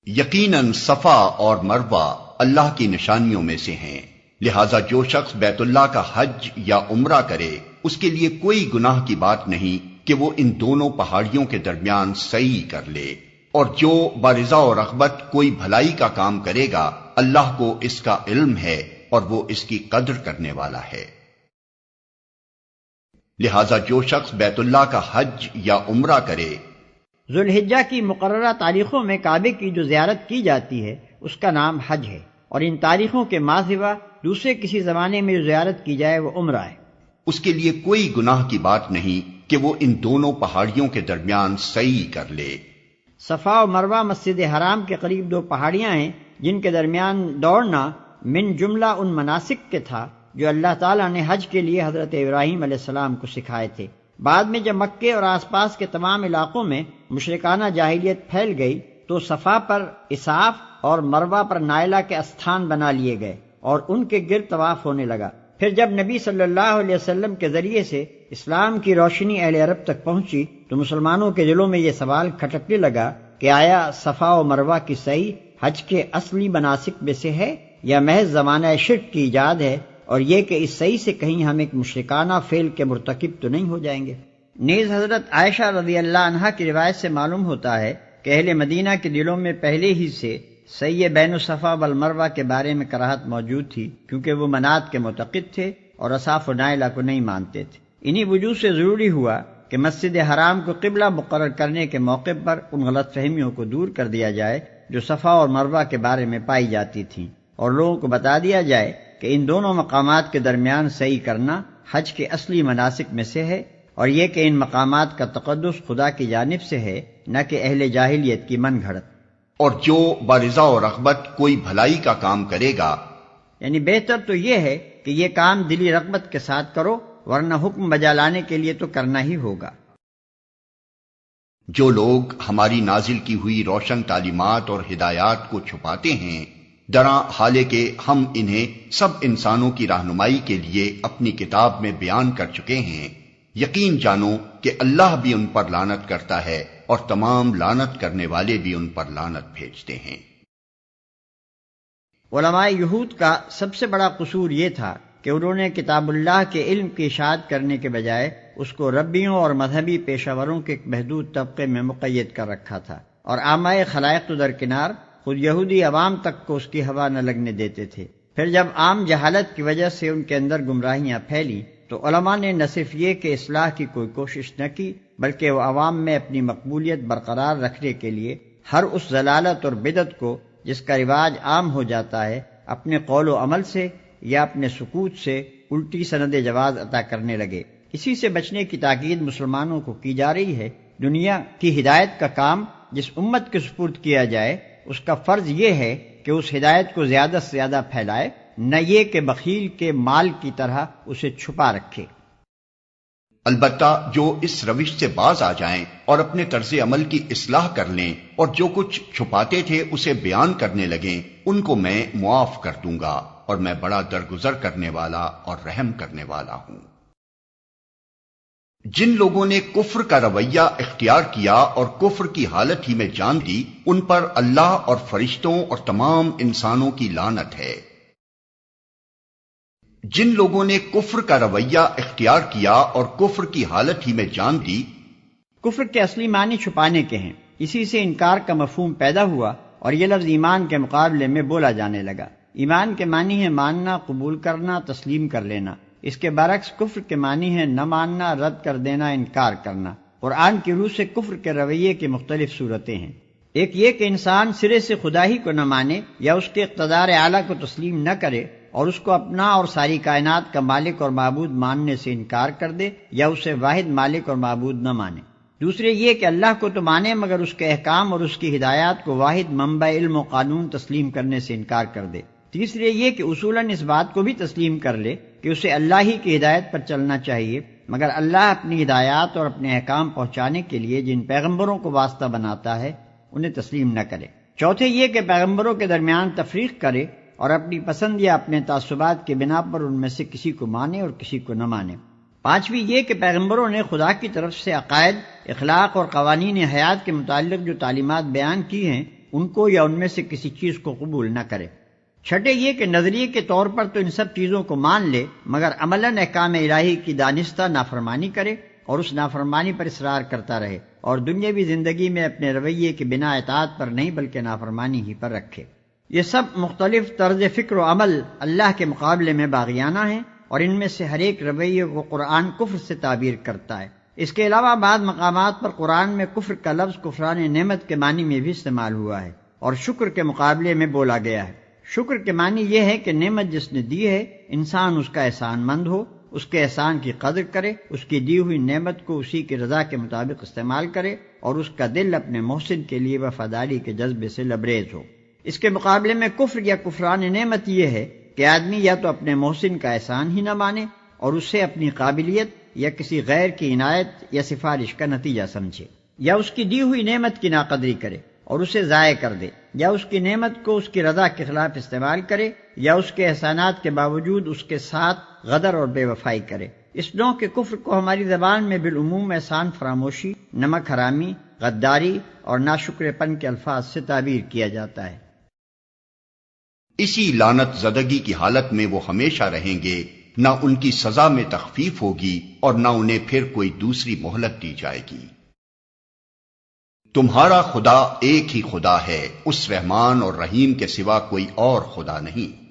یقیناً صفا اور مروہ اللہ کی نشانیوں میں سے ہیں، لہذا جو شخص بیت اللہ کا حج یا عمرہ کرے اس کے لیے کوئی گناہ کی بات نہیں کہ وہ ان دونوں پہاڑیوں کے درمیان سعی کر لے، اور جو برضا و رغبت کوئی بھلائی کا کام کرے گا اللہ کو اس کا علم ہے اور وہ اس کی قدر کرنے والا ہے۔ لہذا جو شخص بیت اللہ کا حج یا عمرہ کرے، ذوالحجہ کی مقررہ تاریخوں میں کعبے کی جو زیارت کی جاتی ہے اس کا نام حج ہے، اور ان تاریخوں کے ما سوا دوسرے کسی زمانے میں جو زیارت کی جائے وہ عمرہ ہے۔ اس کے لیے کوئی گناہ کی بات نہیں کہ وہ ان دونوں پہاڑیوں کے درمیان سعی کر لے۔ صفا و مروہ مسجد حرام کے قریب دو پہاڑیاں ہیں جن کے درمیان دوڑنا من جملہ ان مناسک کے تھا جو اللہ تعالیٰ نے حج کے لیے حضرت ابراہیم علیہ السلام کو سکھائے تھے۔ بعد میں جب مکے اور آس پاس کے تمام علاقوں میں مشرکانہ جاہلیت پھیل گئی تو صفا پر اساف اور مروہ پر نائلہ کے استھان بنا لیے گئے اور ان کے گرد طواف ہونے لگا۔ پھر جب نبی صلی اللہ علیہ وسلم کے ذریعے سے اسلام کی روشنی اہل عرب تک پہنچی تو مسلمانوں کے دلوں میں یہ سوال کھٹکنے لگا کہ آیا صفا و مروہ کی سعی حج کے اصلی مناسک میں سے ہے یا محض زمانہ شرک کی ایجاد ہے، اور یہ کہ اس سعی سے کہیں ہم ایک مشرکانہ فعل کے مرتکب تو نہیں ہو جائیں گے۔ نیز حضرت عائشہ رضی اللہ عنہا کی روایت سے معلوم ہوتا ہے کہ اہل مدینہ کے دلوں میں پہلے ہی سے سعی بین الصفا والمروہ کے بارے میں کراہت موجود تھی، کیونکہ وہ منات کے معتقد تھے اور اصاف و نائلہ کو نہیں مانتے تھے۔ انہی وجوہ سے ضروری ہوا کہ مسجد حرام کو قبلہ مقرر کرنے کے موقع پر ان غلط فہمیوں کو دور کر دیا جائے جو صفا اور مروہ کے بارے میں پائی جاتی تھیں، اور لوگوں کو بتا دیا جائے کہ ان دونوں مقامات کے درمیان سعی کرنا حج کے اصلی مناسک میں سے ہے، اور یہ کہ ان مقامات کا تقدس خدا کی جانب سے ہے نہ کہ اہل جاہلیت کی من گھڑت۔ اور جو برضا و رغبت کوئی بھلائی کا کام کرے گا، یعنی بہتر تو یہ ہے کہ یہ کام دلی رغبت کے ساتھ کرو، ورنہ حکم بجا لانے کے لیے تو کرنا ہی ہوگا۔ جو لوگ ہماری نازل کی ہوئی روشن تعلیمات اور ہدایات کو چھپاتے ہیں، درا حالے کہ ہم انہیں سب انسانوں کی رہنمائی کے لیے اپنی کتاب میں بیان کر چکے ہیں، یقین جانو کہ اللہ بھی ان پر لعنت کرتا ہے اور تمام لعنت کرنے والے بھی ان پر لعنت بھیجتے ہیں۔ علماء یہود کا سب سے بڑا قصور یہ تھا کہ انہوں نے کتاب اللہ کے علم کی اشاعت کرنے کے بجائے اس کو ربیوں اور مذہبی پیشہ وروں کے ایک محدود طبقے میں مقید کر رکھا تھا، اور عامہ خلائق تو درکنار، خود یہودی عوام تک کو اس کی ہوا نہ لگنے دیتے تھے۔ پھر جب عام جہالت کی وجہ سے ان کے اندر گمراہیاں پھیلی تو علماء نے نہ صرف یہ کہ اصلاح کی کوئی کوشش نہ کی، بلکہ وہ عوام میں اپنی مقبولیت برقرار رکھنے کے لیے ہر اس ضلالت اور بدعت کو جس کا رواج عام ہو جاتا ہے اپنے قول و عمل سے یا اپنے سکوت سے الٹی سند جواز عطا کرنے لگے۔ اسی سے بچنے کی تاکید مسلمانوں کو کی جا رہی ہے۔ دنیا کی ہدایت کا کام جس امت کے سپرد کیا جائے اس کا فرض یہ ہے کہ اس ہدایت کو زیادہ سے زیادہ پھیلائے، نہ یہ کہ بخیل کے مال کی طرح اسے چھپا رکھے۔ البتہ جو اس روش سے باز آ جائیں اور اپنے طرز عمل کی اصلاح کر لیں اور جو کچھ چھپاتے تھے اسے بیان کرنے لگیں، ان کو میں معاف کر دوں گا، اور میں بڑا درگزر کرنے والا اور رحم کرنے والا ہوں۔ جن لوگوں نے کفر کا رویہ اختیار کیا اور کفر کی حالت ہی میں جان دی، ان پر اللہ اور فرشتوں اور تمام انسانوں کی لعنت ہے۔ جن لوگوں نے کفر کا رویہ اختیار کیا اور کفر کی حالت ہی میں جان دی، کفر کے اصلی معنی چھپانے کے ہیں، اسی سے انکار کا مفہوم پیدا ہوا اور یہ لفظ ایمان کے مقابلے میں بولا جانے لگا۔ ایمان کے معنی ہے ماننا، قبول کرنا، تسلیم کر لینا۔ اس کے برعکس کفر کے معنی ہے نہ ماننا، رد کر دینا، انکار کرنا۔ قرآن کی روح سے کفر کے رویے کی مختلف صورتیں ہیں۔ ایک یہ کہ انسان سرے سے خدا ہی کو نہ مانے یا اس کے اقتدار اعلیٰ کو تسلیم نہ کرے اور اس کو اپنا اور ساری کائنات کا مالک اور معبود ماننے سے انکار کر دے یا اسے واحد مالک اور معبود نہ مانے۔ دوسرے یہ کہ اللہ کو تو مانے مگر اس کے احکام اور اس کی ہدایات کو واحد منبع علم و قانون تسلیم کرنے سے انکار کر دے۔ تیسرے یہ کہ اصولاً اس بات کو بھی تسلیم کر لے کہ اسے اللہ ہی کی ہدایت پر چلنا چاہیے، مگر اللہ اپنی ہدایات اور اپنے احکام پہنچانے کے لیے جن پیغمبروں کو واسطہ بناتا ہے انہیں تسلیم نہ کرے۔ چوتھے یہ کہ پیغمبروں کے درمیان تفریق کرے اور اپنی پسند یا اپنے تعصبات کی بنا پر ان میں سے کسی کو مانے اور کسی کو نہ مانے۔ پانچویں یہ کہ پیغمبروں نے خدا کی طرف سے عقائد، اخلاق اور قوانین حیات کے متعلق جو تعلیمات بیان کی ہیں ان کو یا ان میں سے کسی چیز کو قبول نہ کرے۔ چھٹے یہ کہ نظریے کے طور پر تو ان سب چیزوں کو مان لے، مگر عملاً احکام الہی کی دانستہ نافرمانی کرے اور اس نافرمانی پر اصرار کرتا رہے، اور دنیاوی زندگی میں اپنے رویے کے بنا اطاعت پر نہیں بلکہ نافرمانی ہی پر رکھے۔ یہ سب مختلف طرز فکر و عمل اللہ کے مقابلے میں باغیانہ ہیں، اور ان میں سے ہر ایک رویے کو قرآن کفر سے تعبیر کرتا ہے۔ اس کے علاوہ بعض مقامات پر قرآن میں کفر کا لفظ کفران نعمت کے معنی میں بھی استعمال ہوا ہے اور شکر کے مقابلے میں بولا گیا ہے۔ شکر کے معنی یہ ہے کہ نعمت جس نے دی ہے انسان اس کا احسان مند ہو، اس کے احسان کی قدر کرے، اس کی دی ہوئی نعمت کو اسی کی رضا کے مطابق استعمال کرے، اور اس کا دل اپنے محسن کے لیے وفاداری کے جذبے سے لبریز ہو۔ اس کے مقابلے میں کفر یا کفران نعمت یہ ہے کہ آدمی یا تو اپنے محسن کا احسان ہی نہ مانے اور اسے اپنی قابلیت یا کسی غیر کی عنایت یا سفارش کا نتیجہ سمجھے، یا اس کی دی ہوئی نعمت کی ناقدری کرے اور اسے ضائع کر دے، یا اس کی نعمت کو اس کی رضا کے خلاف استعمال کرے، یا اس کے احسانات کے باوجود اس کے ساتھ غدر اور بے وفائی کرے۔ اس نوع کے کفر کو ہماری زبان میں بالعموم احسان فراموشی، نمک حرامی، غداری اور ناشکر پن کے الفاظ سے تعبیر کیا جاتا ہے۔ اسی لعنت زدگی کی حالت میں وہ ہمیشہ رہیں گے، نہ ان کی سزا میں تخفیف ہوگی اور نہ انہیں پھر کوئی دوسری مہلت دی جائے گی۔ تمہارا خدا ایک ہی خدا ہے، اس رحمان اور رحیم کے سوا کوئی اور خدا نہیں۔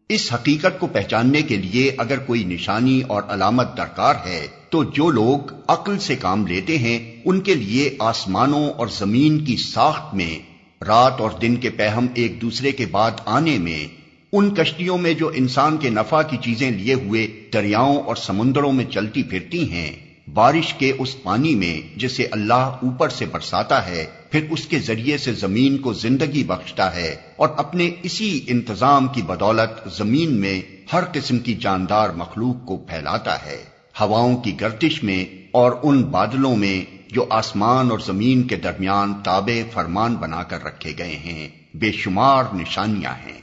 اس حقیقت کو پہچاننے کے لیے اگر کوئی نشانی اور علامت درکار ہے تو جو لوگ عقل سے کام لیتے ہیں ان کے لیے آسمانوں اور زمین کی ساخت میں، رات اور دن کے پیہم ایک دوسرے کے بعد آنے میں، ان کشتیوں میں جو انسان کے نفع کی چیزیں لیے ہوئے دریاؤں اور سمندروں میں چلتی پھرتی ہیں، بارش کے اس پانی میں جسے اللہ اوپر سے برساتا ہے، پھر اس کے ذریعے سے زمین کو زندگی بخشتا ہے، اور اپنے اسی انتظام کی بدولت زمین میں ہر قسم کی جاندار مخلوق کو پھیلاتا ہے، ہواؤں کی گردش میں اور ان بادلوں میں جو آسمان اور زمین کے درمیان تابع فرمان بنا کر رکھے گئے ہیں، بے شمار نشانیاں ہیں۔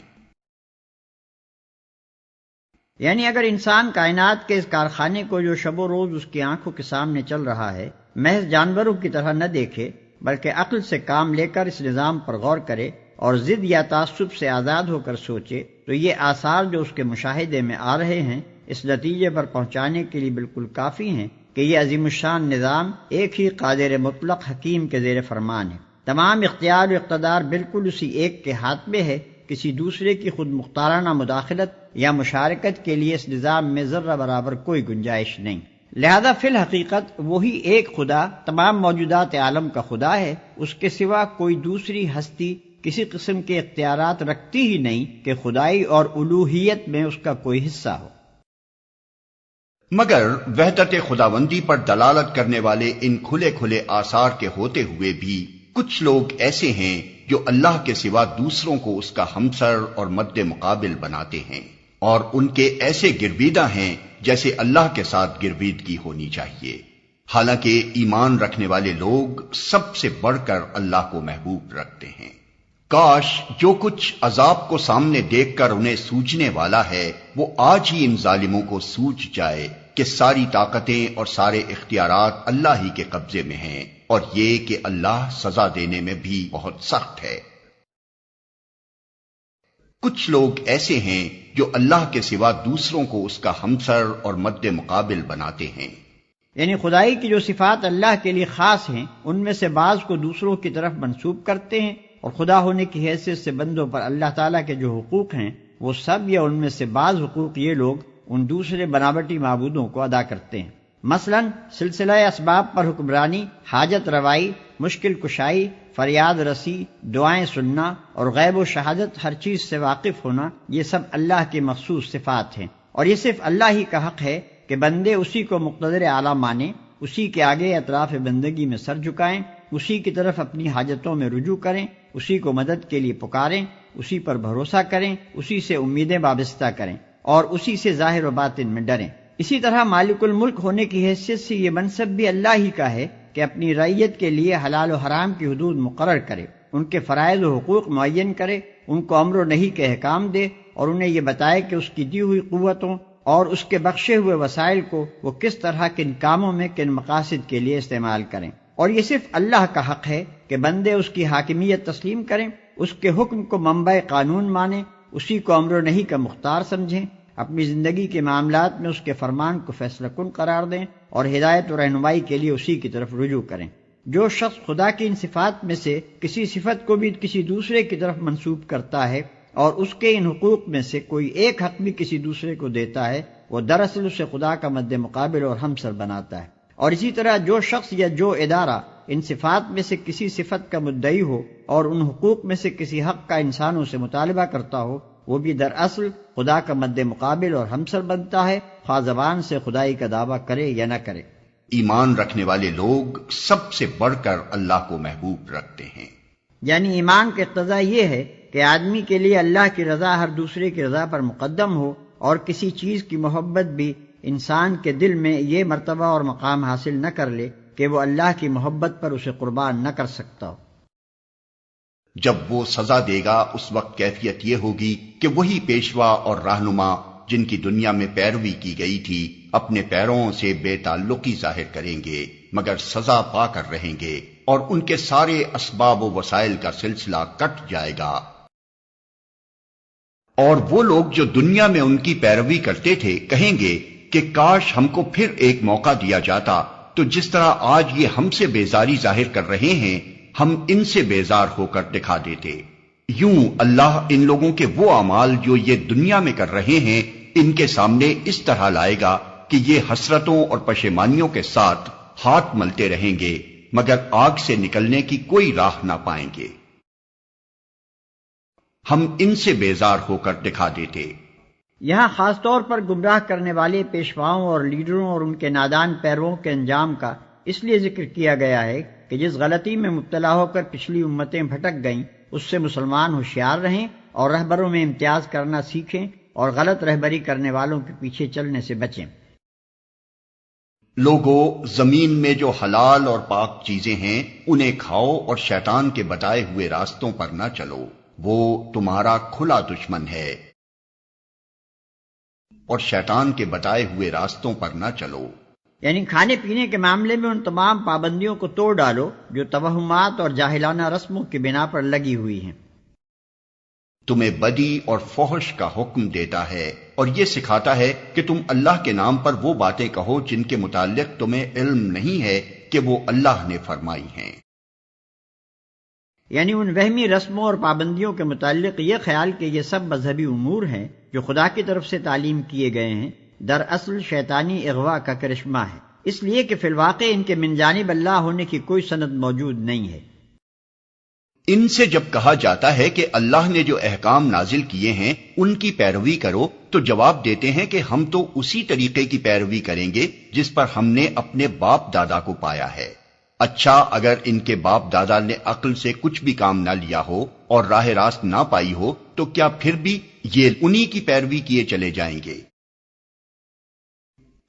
یعنی اگر انسان کائنات کے اس کارخانے کو جو شب و روز اس کی آنکھوں کے سامنے چل رہا ہے محض جانوروں کی طرح نہ دیکھے، بلکہ عقل سے کام لے کر اس نظام پر غور کرے اور ضد یا تعصب سے آزاد ہو کر سوچے، تو یہ آثار جو اس کے مشاہدے میں آ رہے ہیں اس نتیجے پر پہنچانے کے لیے بالکل کافی ہیں کہ یہ عظیم الشان نظام ایک ہی قادر مطلق حکیم کے زیر فرمان ہے۔ تمام اختیار و اقتدار بالکل اسی ایک کے ہاتھ میں ہے، کسی دوسرے کی خود مختارانہ مداخلت یا مشارکت کے لیے اس نظام میں ذرہ برابر کوئی گنجائش نہیں۔ لہذا فی الحقیقت وہی ایک خدا تمام موجودات عالم کا خدا ہے، اس کے سوا کوئی دوسری ہستی کسی قسم کے اختیارات رکھتی ہی نہیں کہ خدائی اور الوہیت میں اس کا کوئی حصہ ہو۔ مگر وحدت خداوندی پر دلالت کرنے والے ان کھلے کھلے آثار کے ہوتے ہوئے بھی کچھ لوگ ایسے ہیں جو اللہ کے سوا دوسروں کو اس کا ہمسر اور مد مقابل بناتے ہیں، اور ان کے ایسے گرویدہ ہیں جیسے اللہ کے ساتھ گرویدگی ہونی چاہیے، حالانکہ ایمان رکھنے والے لوگ سب سے بڑھ کر اللہ کو محبوب رکھتے ہیں۔ کاش جو کچھ عذاب کو سامنے دیکھ کر انہیں سوچنے والا ہے وہ آج ہی ان ظالموں کو سوچ جائے کہ ساری طاقتیں اور سارے اختیارات اللہ ہی کے قبضے میں ہیں، اور یہ کہ اللہ سزا دینے میں بھی بہت سخت ہے۔ کچھ لوگ ایسے ہیں جو اللہ کے سوا دوسروں کو اس کا ہمسر اور مد مقابل بناتے ہیں، یعنی خدائی کی جو صفات اللہ کے لیے خاص ہیں ان میں سے بعض کو دوسروں کی طرف منسوب کرتے ہیں، اور خدا ہونے کی حیثیت سے بندوں پر اللہ تعالیٰ کے جو حقوق ہیں وہ سب یا ان میں سے بعض حقوق یہ لوگ ان دوسرے بناوٹی معبودوں کو ادا کرتے ہیں۔ مثلا سلسلہ اسباب پر حکمرانی، حاجت روائی، مشکل کشائی، فریاد رسی، دعائیں سننا اور غیب و شہادت ہر چیز سے واقف ہونا، یہ سب اللہ کی مخصوص صفات ہیں، اور یہ صرف اللہ ہی کا حق ہے کہ بندے اسی کو مقتدر اعلیٰ مانیں، اسی کے آگے اطراف بندگی میں سر جھکائیں، اسی کی طرف اپنی حاجتوں میں رجوع کریں، اسی کو مدد کے لیے پکاریں، اسی پر بھروسہ کریں، اسی سے امیدیں وابستہ کریں اور اسی سے ظاہر و باطن میں ڈریں۔ اسی طرح مالک الملک ہونے کی حیثیت سے یہ منصب بھی اللہ ہی کا ہے کہ اپنی رعیت کے لیے حلال و حرام کی حدود مقرر کرے، ان کے فرائض و حقوق معین کرے، ان کو امر و نہی کے احکام دے، اور انہیں یہ بتائے کہ اس کی دی ہوئی قوتوں اور اس کے بخشے ہوئے وسائل کو وہ کس طرح کن کاموں میں کن مقاصد کے لیے استعمال کریں۔ اور یہ صرف اللہ کا حق ہے کہ بندے اس کی حاکمیت تسلیم کریں، اس کے حکم کو منبع قانون مانیں، اسی کو امر و نہی کا مختار سمجھیں، اپنی زندگی کے معاملات میں اس کے فرمان کو فیصلہ کن قرار دیں اور ہدایت و رہنمائی کے لیے اسی کی طرف رجوع کریں۔ جو شخص خدا کی ان صفات میں سے کسی صفت کو بھی کسی دوسرے کی طرف منسوب کرتا ہے اور اس کے ان حقوق میں سے کوئی ایک حق بھی کسی دوسرے کو دیتا ہے، وہ دراصل اسے خدا کا مد مقابل اور ہمسر بناتا ہے۔ اور اسی طرح جو شخص یا جو ادارہ ان صفات میں سے کسی صفت کا مدعی ہو اور ان حقوق میں سے کسی حق کا انسانوں سے مطالبہ کرتا ہو، وہ بھی دراصل خدا کا مد مقابل اور ہمسر بنتا ہے، خواہ زبان سے خدائی کا دعویٰ کرے یا نہ کرے۔ ایمان رکھنے والے لوگ سب سے بڑھ کر اللہ کو محبوب رکھتے ہیں۔ یعنی ایمان کا اقتضا یہ ہے کہ آدمی کے لیے اللہ کی رضا ہر دوسرے کی رضا پر مقدم ہو، اور کسی چیز کی محبت بھی انسان کے دل میں یہ مرتبہ اور مقام حاصل نہ کر لے کہ وہ اللہ کی محبت پر اسے قربان نہ کر سکتا ہو۔ جب وہ سزا دے گا اس وقت کیفیت یہ ہوگی کہ وہی پیشوا اور رہنما جن کی دنیا میں پیروی کی گئی تھی اپنے پیروں سے بے تعلقی ظاہر کریں گے، مگر سزا پا کر رہیں گے، اور ان کے سارے اسباب و وسائل کا سلسلہ کٹ جائے گا۔ اور وہ لوگ جو دنیا میں ان کی پیروی کرتے تھے کہیں گے کہ کاش ہم کو پھر ایک موقع دیا جاتا، تو جس طرح آج یہ ہم سے بیزاری ظاہر کر رہے ہیں ہم ان سے بیزار ہو کر دکھا دیتے۔ یوں اللہ ان لوگوں کے وہ اعمال جو یہ دنیا میں کر رہے ہیں ان کے سامنے اس طرح لائے گا کہ یہ حسرتوں اور پشیمانیوں کے ساتھ ہاتھ ملتے رہیں گے، مگر آگ سے نکلنے کی کوئی راہ نہ پائیں گے۔ ہم ان سے بیزار ہو کر دکھا دیتے۔ یہاں خاص طور پر گمراہ کرنے والے پیشواؤں اور لیڈروں اور ان کے نادان پیرووں کے انجام کا اس لیے ذکر کیا گیا ہے کہ جس غلطی میں مبتلا ہو کر پچھلی امتیں بھٹک گئیں اس سے مسلمان ہوشیار رہیں اور رہبروں میں امتیاز کرنا سیکھیں اور غلط رہبری کرنے والوں کے پیچھے چلنے سے بچیں۔ لوگو، زمین میں جو حلال اور پاک چیزیں ہیں انہیں کھاؤ اور شیطان کے بتائے ہوئے راستوں پر نہ چلو، وہ تمہارا کھلا دشمن ہے، اور شیطان کے بتائے ہوئے راستوں پر نہ چلو۔ یعنی کھانے پینے کے معاملے میں ان تمام پابندیوں کو توڑ ڈالو جو توہمات اور جاہلانہ رسموں کی بنا پر لگی ہوئی ہیں۔ تمہیں بدی اور فحش کا حکم دیتا ہے اور یہ سکھاتا ہے کہ تم اللہ کے نام پر وہ باتیں کہو جن کے متعلق تمہیں علم نہیں ہے کہ وہ اللہ نے فرمائی ہیں۔ یعنی ان وہمی رسموں اور پابندیوں کے متعلق یہ خیال کہ یہ سب مذہبی امور ہیں جو خدا کی طرف سے تعلیم کیے گئے ہیں، دراصل شیطانی اغوا کا کرشمہ ہے، اس لیے کہ فی الواقع ان کے من جانب اللہ ہونے کی کوئی سند موجود نہیں ہے۔ ان سے جب کہا جاتا ہے کہ اللہ نے جو احکام نازل کیے ہیں ان کی پیروی کرو تو جواب دیتے ہیں کہ ہم تو اسی طریقے کی پیروی کریں گے جس پر ہم نے اپنے باپ دادا کو پایا ہے۔ اچھا، اگر ان کے باپ دادا نے عقل سے کچھ بھی کام نہ لیا ہو اور راہ راست نہ پائی ہو تو کیا پھر بھی یہ انہی کی پیروی کیے چلے جائیں گے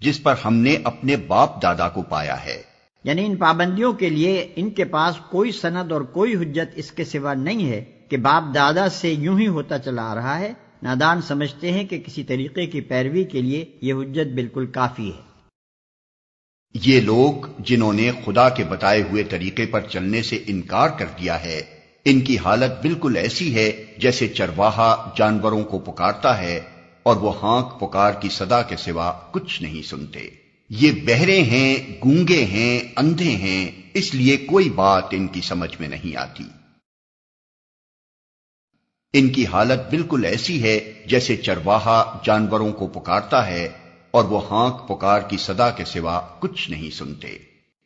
جس پر ہم نے اپنے باپ دادا کو پایا ہے؟ یعنی ان پابندیوں کے لیے ان کے پاس کوئی سند اور کوئی حجت اس کے سوا نہیں ہے کہ باپ دادا سے یوں ہی ہوتا چلا آ رہا ہے۔ نادان سمجھتے ہیں کہ کسی طریقے کی پیروی کے لیے یہ حجت بالکل کافی ہے۔ یہ لوگ جنہوں نے خدا کے بتائے ہوئے طریقے پر چلنے سے انکار کر دیا ہے، ان کی حالت بالکل ایسی ہے جیسے چرواہا جانوروں کو پکارتا ہے اور وہ ہانک پکار کی صدا کے سوا کچھ نہیں سنتے۔ یہ بہرے ہیں، گونگے ہیں، اندھے ہیں، اس لیے کوئی بات ان کی سمجھ میں نہیں آتی۔ ان کی حالت بالکل ایسی ہے جیسے چرواہا جانوروں کو پکارتا ہے اور وہ ہانک پکار کی صدا کے سوا کچھ نہیں سنتے۔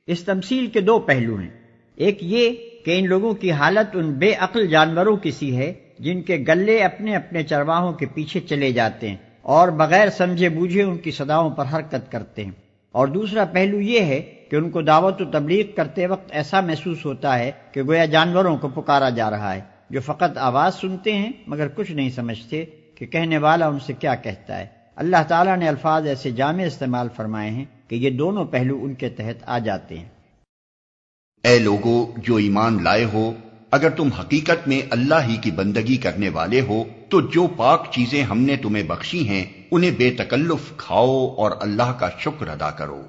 اس تمثیل کے دو پہلو ہیں، ایک یہ کہ ان لوگوں کی حالت ان بے عقل جانوروں کی سی ہے جن کے گلے اپنے اپنے چرواہوں کے پیچھے چلے جاتے ہیں اور بغیر سمجھے بوجھے ان کی صداؤں پر حرکت کرتے ہیں، اور دوسرا پہلو یہ ہے کہ ان کو دعوت و تبلیغ کرتے وقت ایسا محسوس ہوتا ہے کہ گویا جانوروں کو پکارا جا رہا ہے، جو فقط آواز سنتے ہیں مگر کچھ نہیں سمجھتے کہ کہنے والا ان سے کیا کہتا ہے۔ اللہ تعالیٰ نے الفاظ ایسے جامع استعمال فرمائے ہیں کہ یہ دونوں پہلو ان کے تحت آ جاتے ہیں۔ اے لوگو جو ایمان لائے ہو، اگر تم حقیقت میں اللہ ہی کی بندگی کرنے والے ہو تو جو پاک چیزیں ہم نے تمہیں بخشی ہیں انہیں بے تکلف کھاؤ اور اللہ کا شکر ادا کرو۔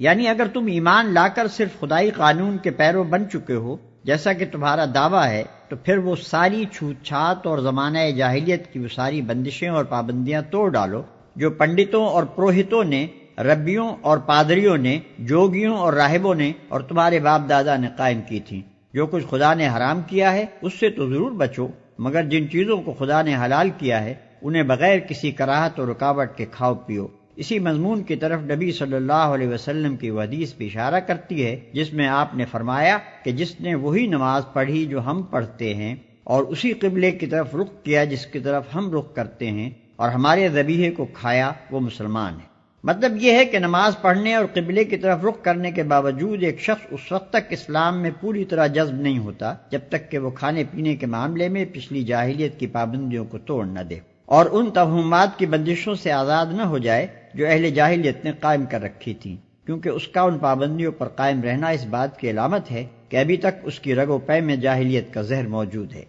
یعنی اگر تم ایمان لا کر صرف خدائی قانون کے پیرو بن چکے ہو جیسا کہ تمہارا دعویٰ ہے، تو پھر وہ ساری چھوت چھات اور زمانہ جاہلیت کی وہ ساری بندشیں اور پابندیاں توڑ ڈالو جو پنڈتوں اور پروہتوں نے، ربیوں اور پادریوں نے، جوگیوں اور راہبوں نے اور تمہارے باپ دادا نے قائم کی تھیں۔ جو کچھ خدا نے حرام کیا ہے اس سے تو ضرور بچو، مگر جن چیزوں کو خدا نے حلال کیا ہے انہیں بغیر کسی کراہت اور رکاوٹ کے کھاؤ پیو۔ اسی مضمون کی طرف نبی صلی اللہ علیہ وسلم کی وہ حدیث بھی اشارہ کرتی ہے جس میں آپ نے فرمایا کہ جس نے وہی نماز پڑھی جو ہم پڑھتے ہیں اور اسی قبلے کی طرف رخ کیا جس کی طرف ہم رخ کرتے ہیں اور ہمارے ذبیحے کو کھایا، وہ مسلمان ہے۔ مطلب یہ ہے کہ نماز پڑھنے اور قبلے کی طرف رخ کرنے کے باوجود ایک شخص اس وقت تک اسلام میں پوری طرح جذب نہیں ہوتا جب تک کہ وہ کھانے پینے کے معاملے میں پچھلی جاہلیت کی پابندیوں کو توڑ نہ دے اور ان توہمات کی بندشوں سے آزاد نہ ہو جائے جو اہل جاہلیت نے قائم کر رکھی تھی، کیونکہ اس کا ان پابندیوں پر قائم رہنا اس بات کی علامت ہے کہ ابھی تک اس کی رگ و پے میں جاہلیت کا زہر موجود ہے۔